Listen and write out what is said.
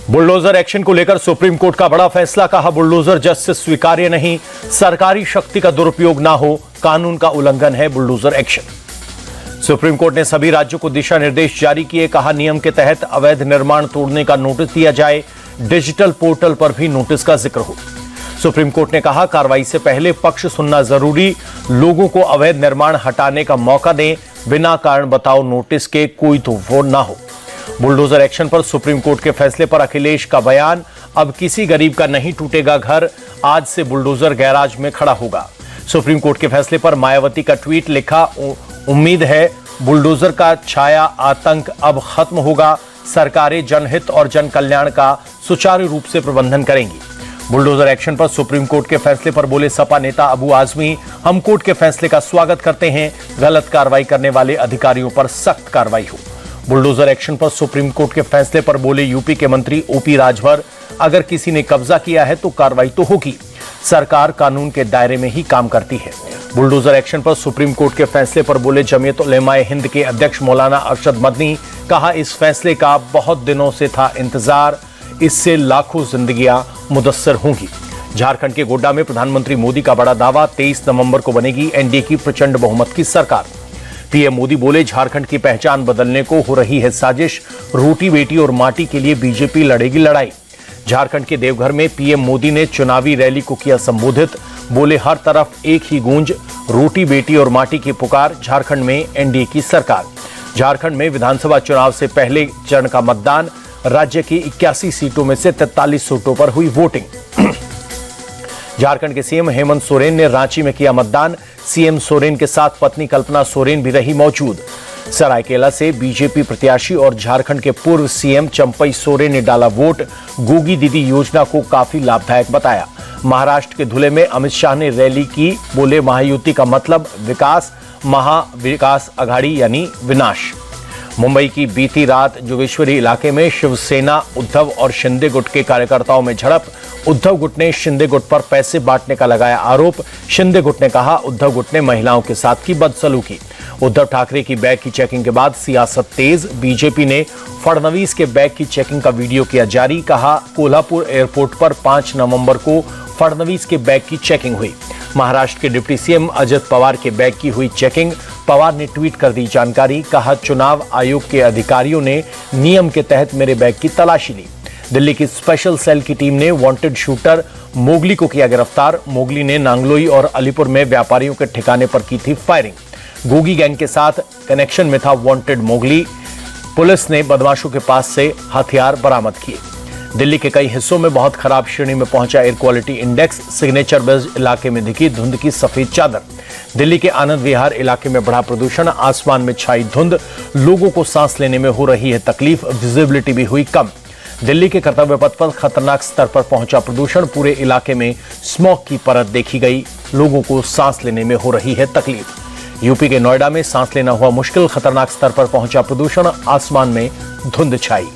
Bulldozer action को लेकर supreme court का बड़ा फैसला। कहा, बुलडोजर जस्टिस स्वीकार्य नहीं, सरकारी शक्ति का दुरुपयोग ना हो, कानून का उल्लंघन है बुलडोजर एक्शन। सुप्रीम कोर्ट ने सभी राज्यों को दिशा निर्देश जारी किए। कहा, नियम के तहत अवैध निर्माण तोड़ने का नोटिस दिया जाए, डिजिटल पोर्टल पर भी नोटिस का जिक्र हो। सुप्रीम कोर्ट ने कहा, कार्रवाई से पहले पक्ष सुनना जरूरी, लोगों को अवैध निर्माण हटाने का मौका दें, बिना कारण बताओ नोटिस के कोई तोड़फोड़ ना हो। बुलडोजर एक्शन पर सुप्रीम कोर्ट के फैसले पर अखिलेश का बयान, अब किसी गरीब का नहीं टूटेगा घर, आज से बुलडोजर गैराज में खड़ा होगा। सुप्रीम कोर्ट के फैसले पर मायावती का ट्वीट, लिखा, उम्मीद है बुलडोजर का छाया आतंक अब खत्म होगा, सरकारें जनहित और जन कल्याण का सुचारू रूप से प्रबंधन करेंगी। बुलडोजर एक्शन पर सुप्रीम कोर्ट के फैसले पर बोले सपा नेता अबू आजमी, हम कोर्ट के फैसले का स्वागत करते हैं, गलत कार्रवाई करने वाले अधिकारियों पर सख्त कार्रवाई हो। बुलडोजर एक्शन पर सुप्रीम कोर्ट के फैसले पर बोले यूपी के मंत्री ओपी राजभर, अगर किसी ने कब्जा किया है तो कार्रवाई तो होगी, सरकार कानून के दायरे में ही काम करती है। बुलडोजर एक्शन पर सुप्रीम कोर्ट के फैसले पर बोले जमीयत उलेमाए हिंद के अध्यक्ष मौलाना अरशद मदनी, कहा, इस फैसले का बहुत दिनों से था इंतजार, इससे लाखों जिंदगियां मुदस्सर होंगी। झारखंड के गोड्डा में प्रधानमंत्री मोदी का बड़ा दावा, 23 नवंबर को बनेगी एनडीए की प्रचंड बहुमत की सरकार। पीएम मोदी बोले, झारखंड की पहचान बदलने को हो रही है साजिश, रोटी बेटी और माटी के लिए बीजेपी लड़ेगी लड़ाई। झारखंड के देवघर में पीएम मोदी ने चुनावी रैली को किया संबोधित, बोले, हर तरफ एक ही गूंज, रोटी बेटी और माटी की पुकार, झारखंड में एनडीए की सरकार। झारखंड में विधानसभा चुनाव से पहले चरण का मतदान, राज्य की 81 सीटों में से 43 सीटों पर हुई वोटिंग। झारखंड के सीएम हेमंत सोरेन ने रांची में किया मतदान, सीएम सोरेन के साथ पत्नी कल्पना सोरेन भी रही मौजूद। सरायकेला से बीजेपी प्रत्याशी और झारखंड के पूर्व सीएम चंपई सोरेन ने डाला वोट, गोगी दीदी योजना को काफी लाभदायक बताया। महाराष्ट्र के धुले में अमित शाह ने रैली की, बोले, महायुति का मतलब विकास, महाविकास अघाड़ी यानी विनाश। मुंबई की बीती रात जोगेश्वरी इलाके में शिवसेना, उद्धव और शिंदे गुट के कार्यकर्ताओं में झड़प, उद्धव गुट ने शिंदे गुट पर पैसे बांटने का लगाया आरोप। शिंदे गुट ने कहा, उद्धव गुट ने महिलाओं के साथ की बदसलूकी। उद्धव ठाकरे की बैग की चेकिंग के बाद सियासत तेज, बीजेपी ने फडणवीस के बैग की चेकिंग का वीडियो किया जारी। कहा, कोल्हापुर एयरपोर्ट पर 5 नवंबर को फडणवीस के बैग की चेकिंग हुई। महाराष्ट्र के डिप्टी सीएम अजित पवार के बैग की हुई चेकिंग, पवार ने ट्वीट कर दी जानकारी। कहा, चुनाव आयोग के अधिकारियों ने नियम के तहत मेरे बैग की तलाशी ली। दिल्ली की स्पेशल सेल की टीम ने वांटेड शूटर मोगली को किया गिरफ्तार। मोगली ने नांगलोई और अलीपुर में व्यापारियों के ठिकाने पर की थी फायरिंग। गोगी गैंग के साथ कनेक्शन में था वांटेड मोगली। पुलिस ने बदमाशों के पास से हथियार बरामद किए। दिल्ली के कई हिस्सों में बहुत खराब श्रेणी में पहुंचा air quality index, signature belt इलाके में दिखी धुंध की सफेद चादर। दिल्ली के आनंद विहार इलाके में बढ़ा प्रदूषण, आसमान में छाई धुंध, लोगों को सांस लेने में हो रही है तकलीफ, विजिबिलिटी भी हुई कम। दिल्ली के कर्तव्य पथ पर खतरनाक स्तर पर पहुंचा प्रदूषण, पूरे इलाके में स्मॉग की परत देखी गई, लोगों को सांस लेने में हो रही है तकलीफ। यूपी के नोएडा में सांस लेना हुआ मुश्किल, खतरनाक स्तर पर पहुंचा प्रदूषण, आसमान में धुंध छाई।